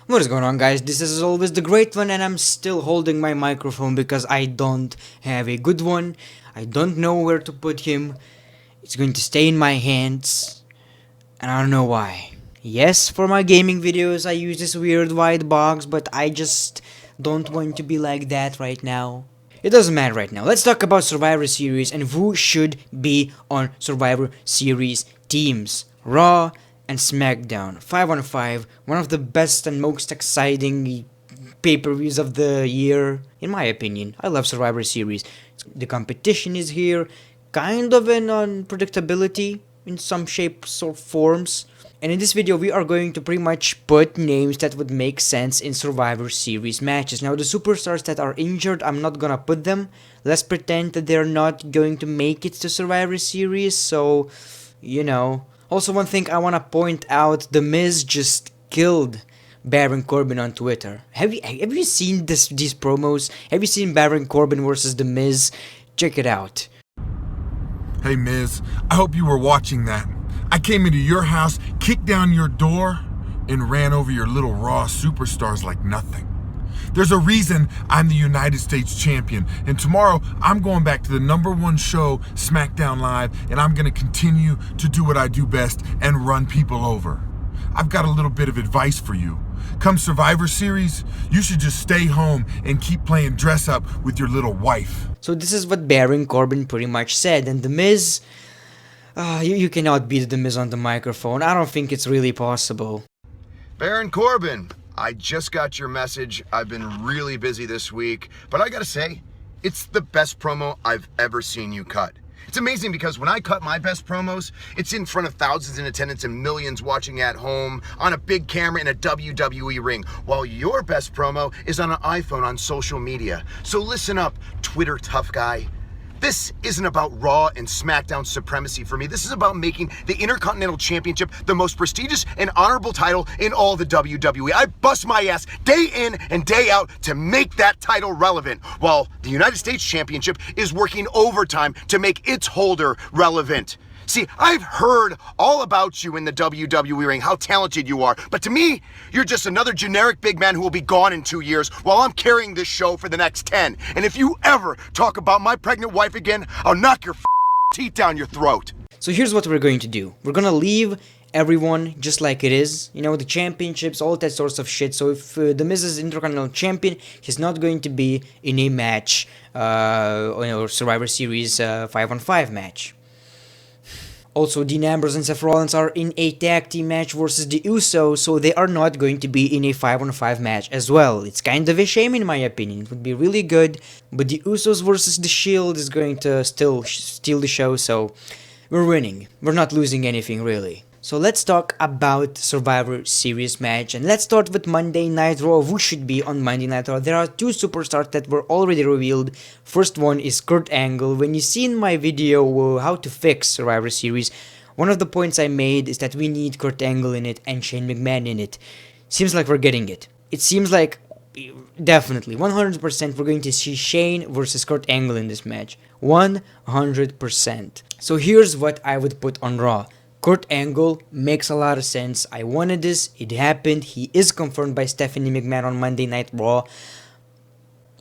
What is going on, guys? This is as always the Great One, and I'm still holding my microphone because I don't have a good one. I don't know where to put him. It's going to stay in my hands, and I don't know why. Yes, for my gaming videos I use this weird white box, but I just don't want to be like that right now. It doesn't matter right now. Let's talk about Survivor Series and who should be on Survivor Series teams. Raw and SmackDown. 5 on 5. One of the best and most exciting pay-per-views of the year, in my opinion. I love Survivor Series. The competition is here. Kind of an unpredictability in some shapes or forms. And in this video, we are going to pretty much put names that would make sense in Survivor Series matches. Now, the superstars that are injured, I'm not gonna put them. Let's pretend that they're not going to make it to Survivor Series, so, you know. Also, one thing I wanna point out, The Miz just killed Baron Corbin on Twitter. Have you seen these promos? Have you seen Baron Corbin versus The Miz? Check it out. Hey Miz, I hope you were watching that. I came into your house, kicked down your door, and ran over your little Raw superstars like nothing. There's a reason I'm the United States champion, and tomorrow I'm going back to the #1 show, SmackDown Live, and I'm gonna continue to do what I do best and run people over. I've got a little bit of advice for you. Come Survivor Series, you should just stay home and keep playing dress up with your little wife. So this is what Baron Corbin pretty much said, and The Miz, you cannot beat The Miz on the microphone. I don't think it's really possible. Baron Corbin, I just got your message. I've been really busy this week, but I gotta say, it's the best promo I've ever seen you cut. It's amazing because when I cut my best promos, it's in front of thousands in attendance and millions watching at home on a big camera in a WWE ring, while your best promo is on an iPhone on social media. So listen up, Twitter tough guy. This isn't about Raw and SmackDown supremacy for me. This is about making the Intercontinental Championship the most prestigious and honorable title in all the WWE. I bust my ass day in and day out to make that title relevant, while the United States Championship is working overtime to make its holder relevant. See, I've heard all about you in the WWE ring, how talented you are, but to me, you're just another generic big man who will be gone in 2 years while I'm carrying this show for the next 10. And if you ever talk about my pregnant wife again, I'll knock your teeth down your throat. So here's what we're going to do. We're gonna leave everyone just like it is. You know, the championships, all that sorts of shit. So if The Miz is Intercontinental Champion, he's not going to be in a match, Survivor Series 5 on 5 match. Also, Dean Ambrose and Seth Rollins are in a tag team match versus the Usos, so they are not going to be in a 5 on 5 match as well. It's kind of a shame in my opinion. It would be really good, but the Usos versus the Shield is going to still steal the show, so we're winning. We're not losing anything really. So let's talk about Survivor Series match, and let's start with Monday Night Raw. Who should be on Monday Night Raw? There are two superstars that were already revealed. First one is Kurt Angle. When you see in my video how to fix Survivor Series, one of the points I made is that we need Kurt Angle in it and Shane McMahon in it. Seems like we're getting it. It seems like definitely 100% we're going to see Shane versus Kurt Angle in this match. 100%. So here's what I would put on Raw. Kurt Angle makes a lot of sense. I wanted this. It happened. He is confirmed by Stephanie McMahon on Monday Night Raw.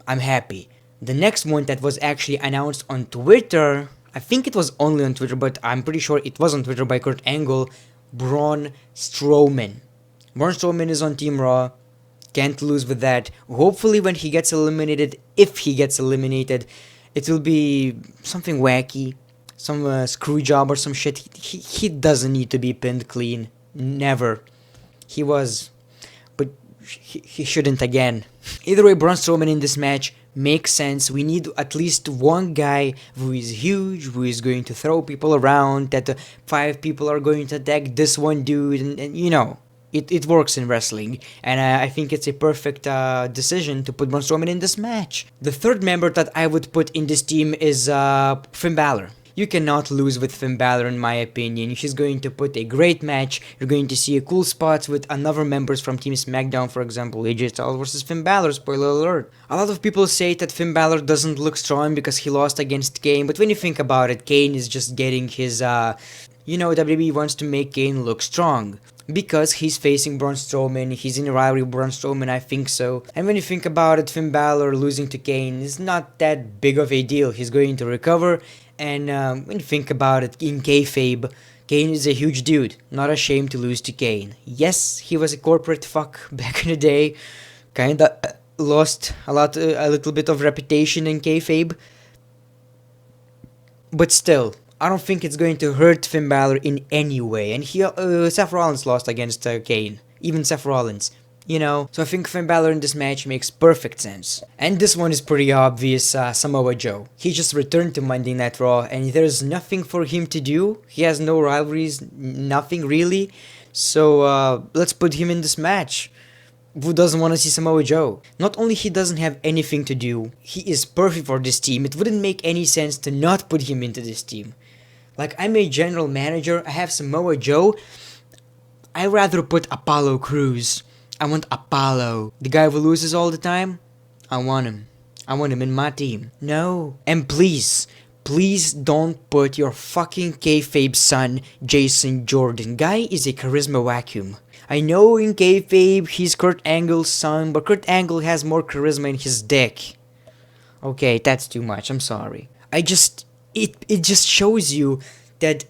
I'm happy. The next one that was actually announced on Twitter, I think it was only on Twitter, but I'm pretty sure it was on Twitter by Kurt Angle, Braun Strowman. Braun Strowman is on Team Raw. Can't lose with that. Hopefully when he gets eliminated, if he gets eliminated, it will be something wacky. Some screw job or some shit. He doesn't need to be pinned clean. Never. He was. But he shouldn't again. Either way, Braun Strowman in this match makes sense. We need at least one guy who is huge, who is going to throw people around, that 5 people are going to attack this one dude, and you know. It works in wrestling, and I think it's a perfect decision to put Braun Strowman in this match. The third member that I would put in this team is Finn Balor. You cannot lose with Finn Balor in my opinion. He's going to put a great match. You're going to see cool spots with another members from Team SmackDown, for example, AJ Styles versus Finn Balor, spoiler alert. A lot of people say that Finn Balor doesn't look strong because he lost against Kane, but when you think about it, Kane is just getting his, WWE wants to make Kane look strong. because he's facing Braun Strowman, he's in a rivalry with Braun Strowman, I think so. And when you think about it, Finn Balor losing to Kane is not that big of a deal. He's going to recover, and when you think about it, in kayfabe, Kane is a huge dude, not ashamed to lose to Kane. Yes, he was a corporate fuck back in the day, kinda lost a little bit of reputation in kayfabe, but still, I don't think it's going to hurt Finn Balor in any way. And Seth Rollins lost against Kane, even Seth Rollins. So I think Finn Balor in this match makes perfect sense. And this one is pretty obvious, Samoa Joe. He just returned to Monday Night Raw, and there's nothing for him to do. He has no rivalries, nothing really. So let's put him in this match. Who doesn't want to see Samoa Joe? Not only he doesn't have anything to do, he is perfect for this team. It wouldn't make any sense to not put him into this team. Like, I'm a general manager, I have Samoa Joe. I rather put Apollo Crews. I want Apollo. The guy who loses all the time? I want him. I want him in my team. No. And please don't put your fucking kayfabe son, Jason Jordan. Guy is a charisma vacuum. I know in kayfabe he's Kurt Angle's son, but Kurt Angle has more charisma in his dick. Okay, that's too much, I'm sorry. It just shows you that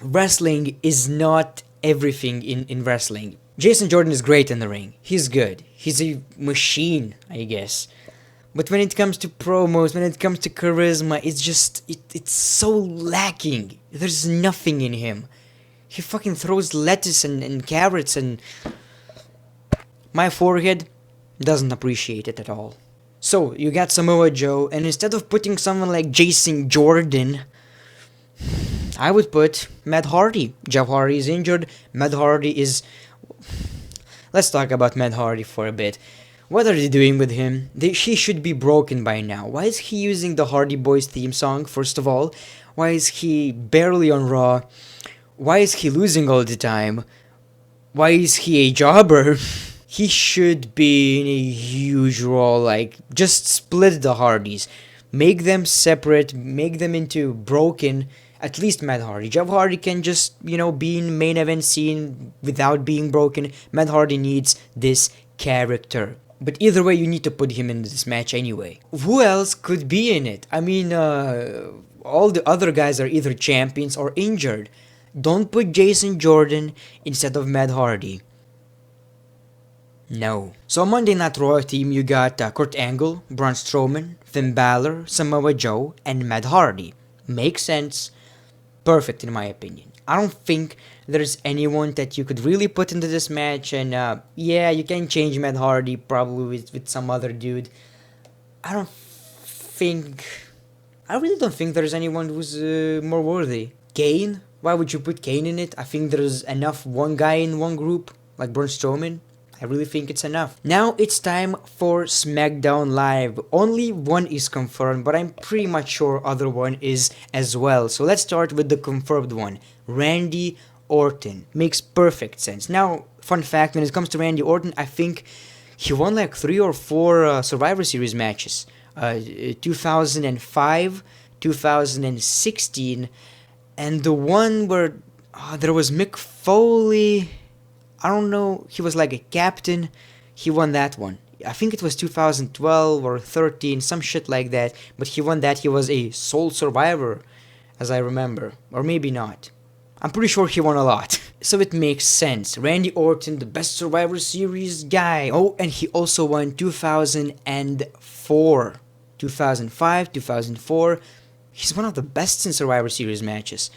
wrestling is not everything in wrestling. Jason Jordan is great in the ring. He's good. He's a machine, I guess. But when it comes to promos, when it comes to charisma, it's so lacking. There's nothing in him. He fucking throws lettuce and carrots, and my forehead doesn't appreciate it at all. So, you got Samoa Joe, and instead of putting someone like Jason Jordan, I would put Matt Hardy. Jeff Hardy is injured. Matt Hardy is... Let's talk about Matt Hardy for a bit. What are they doing with him? He should be broken by now. Why is he using the Hardy Boys theme song, first of all? Why is he barely on Raw? Why is he losing all the time? Why is he a jobber? He should be in a huge role, like, just split the Hardys. Make them separate, make them into broken, at least Matt Hardy. Jeff Hardy can just, be in main event scene without being broken. Matt Hardy needs this character. But either way, you need to put him in this match anyway. Who else could be in it? I mean, all the other guys are either champions or injured. Don't put Jason Jordan instead of Matt Hardy. No. So Monday Night Raw team, you got Kurt Angle, Braun Strowman, Finn Balor, Samoa Joe, and Matt Hardy. Makes sense. Perfect in my opinion. I don't think there's anyone that you could really put into this match, and yeah, you can change Matt Hardy probably with some other dude. I really don't think there's anyone who's more worthy. Kane? Why would you put Kane in it? I think there's enough one guy in one group, like Braun Strowman. I really think it's enough. Now it's time for SmackDown Live. Only one is confirmed, but I'm pretty much sure other one is as well. So let's start with the confirmed one. Randy Orton. Makes perfect sense. Now, fun fact, when it comes to Randy Orton, I think he won like 3 or 4 Survivor Series matches. 2005, 2016, and the one where there was Mick Foley... I don't know, he was like a captain, he won that one. I think it was 2012 or 13, some shit like that, but he won that. He was a sole survivor, as I remember, or maybe not. I'm pretty sure he won a lot. So it makes sense. Randy Orton, the best Survivor Series guy. Oh, and he also won 2004, 2005, 2004. He's one of the best in Survivor Series matches.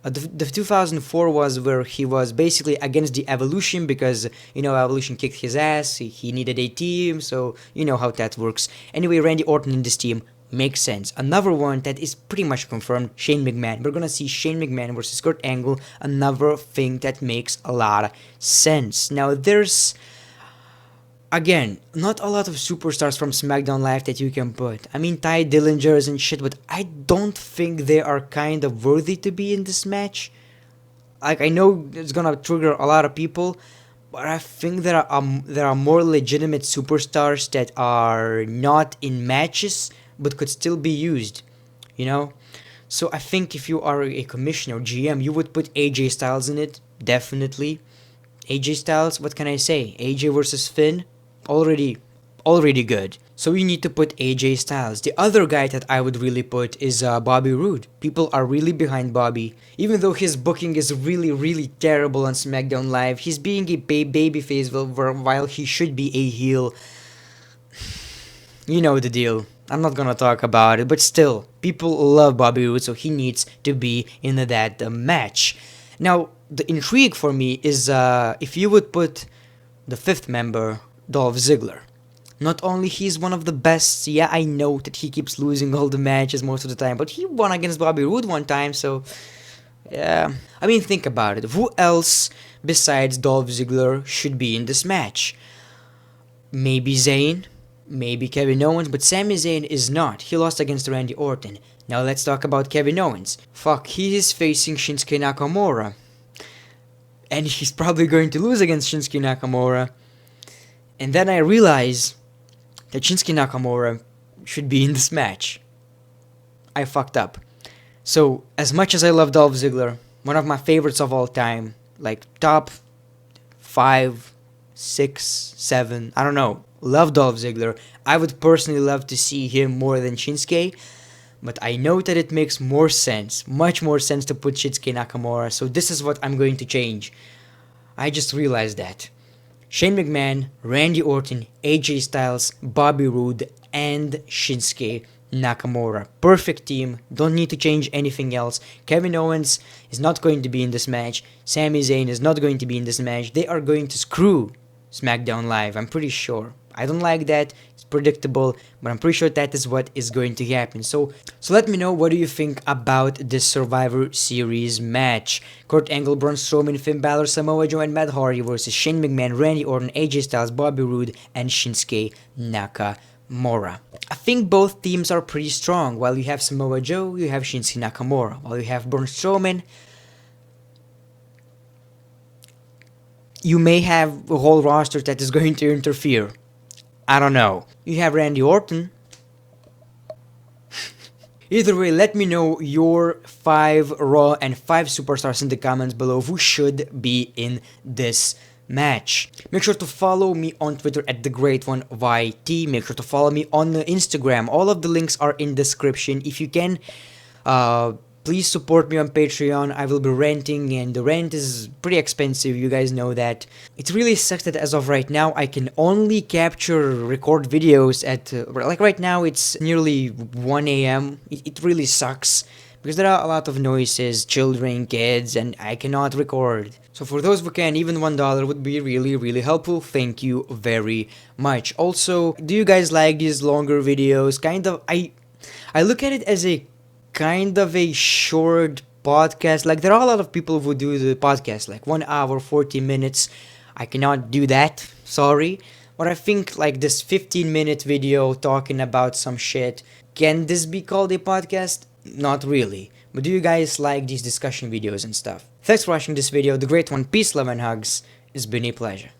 The 2004 was where he was basically against the Evolution because, Evolution kicked his ass, he needed a team, so you know how that works. Anyway, Randy Orton in this team makes sense. Another one that is pretty much confirmed, Shane McMahon. We're gonna see Shane McMahon versus Kurt Angle, another thing that makes a lot of sense. Now, there's... Again, not a lot of superstars from SmackDown Live that you can put. I mean, Ty Dillingers and shit, but I don't think they are kind of worthy to be in this match. Like, I know it's gonna trigger a lot of people, but I think there are more legitimate superstars that are not in matches, but could still be used, So I think if you are a commissioner or GM, you would put AJ Styles in it. definitely. AJ Styles, what can I say? AJ versus Finn, already good. So we need to put AJ Styles. The other guy that I would really put is Bobby Roode. People are really behind Bobby. Even though his booking is really terrible on SmackDown Live, he's being a babyface while he should be a heel. You know the deal. I'm not gonna talk about it, but still, people love Bobby Roode, so he needs to be in that match. Now, the intrigue for me is if you would put the fifth member, Dolph Ziggler. Not only he's one of the best, yeah, I know that he keeps losing all the matches most of the time, but he won against Bobby Roode one time, so yeah. I mean, think about it. Who else besides Dolph Ziggler should be in this match? Maybe Zayn, maybe Kevin Owens, but Sami Zayn is not. He lost against Randy Orton. Now let's talk about Kevin Owens. Fuck, he is facing Shinsuke Nakamura. And he's probably going to lose against Shinsuke Nakamura. And then I realize that Shinsuke Nakamura should be in this match. I fucked up. So, as much as I love Dolph Ziggler, one of my favorites of all time, like top 5, 6, 7, I don't know, love Dolph Ziggler. I would personally love to see him more than Shinsuke, but I know that it makes more sense, much more sense to put Shinsuke Nakamura, so this is what I'm going to change. I just realized that. Shane McMahon, Randy Orton, AJ Styles, Bobby Roode, and Shinsuke Nakamura. Perfect team, don't need to change anything else. Kevin Owens is not going to be in this match. Sami Zayn is not going to be in this match. They are going to screw SmackDown Live, I'm pretty sure. I don't like that, it's predictable, but I'm pretty sure that is what is going to happen. So let me know, what do you think about this Survivor Series match? Kurt Angle, Braun Strowman, Finn Balor, Samoa Joe, and Matt Hardy versus Shane McMahon, Randy Orton, AJ Styles, Bobby Roode, and Shinsuke Nakamura. I think both teams are pretty strong. While you have Samoa Joe, you have Shinsuke Nakamura. While you have Braun Strowman, you may have a whole roster that is going to interfere. I don't know. You have Randy Orton. Either way, let me know your 5 Raw and 5 Superstars in the comments below who should be in this match. Make sure to follow me on Twitter at TheGreatOneYT. Make sure to follow me on Instagram. All of the links are in description. If you can, please support me on Patreon. I will be renting, and the rent is pretty expensive, you guys know that. It really sucks that as of right now, I can only record videos at, like right now, it's nearly 1 a.m. It really sucks, because there are a lot of noises, children, kids, and I cannot record. So for those who can, even $1 would be really helpful. Thank you very much. Also, do you guys like these longer videos? Kind of, I look at it as a kind of a short podcast. Like, there are a lot of people who do the podcast like 1 hour 40 minutes. I cannot do that, sorry, but I think like this 15-minute video talking about some shit, can this be called a podcast? Not really. But do you guys like these discussion videos and stuff? Thanks for watching this video. The Great One, peace, love, and hugs. It's been a pleasure.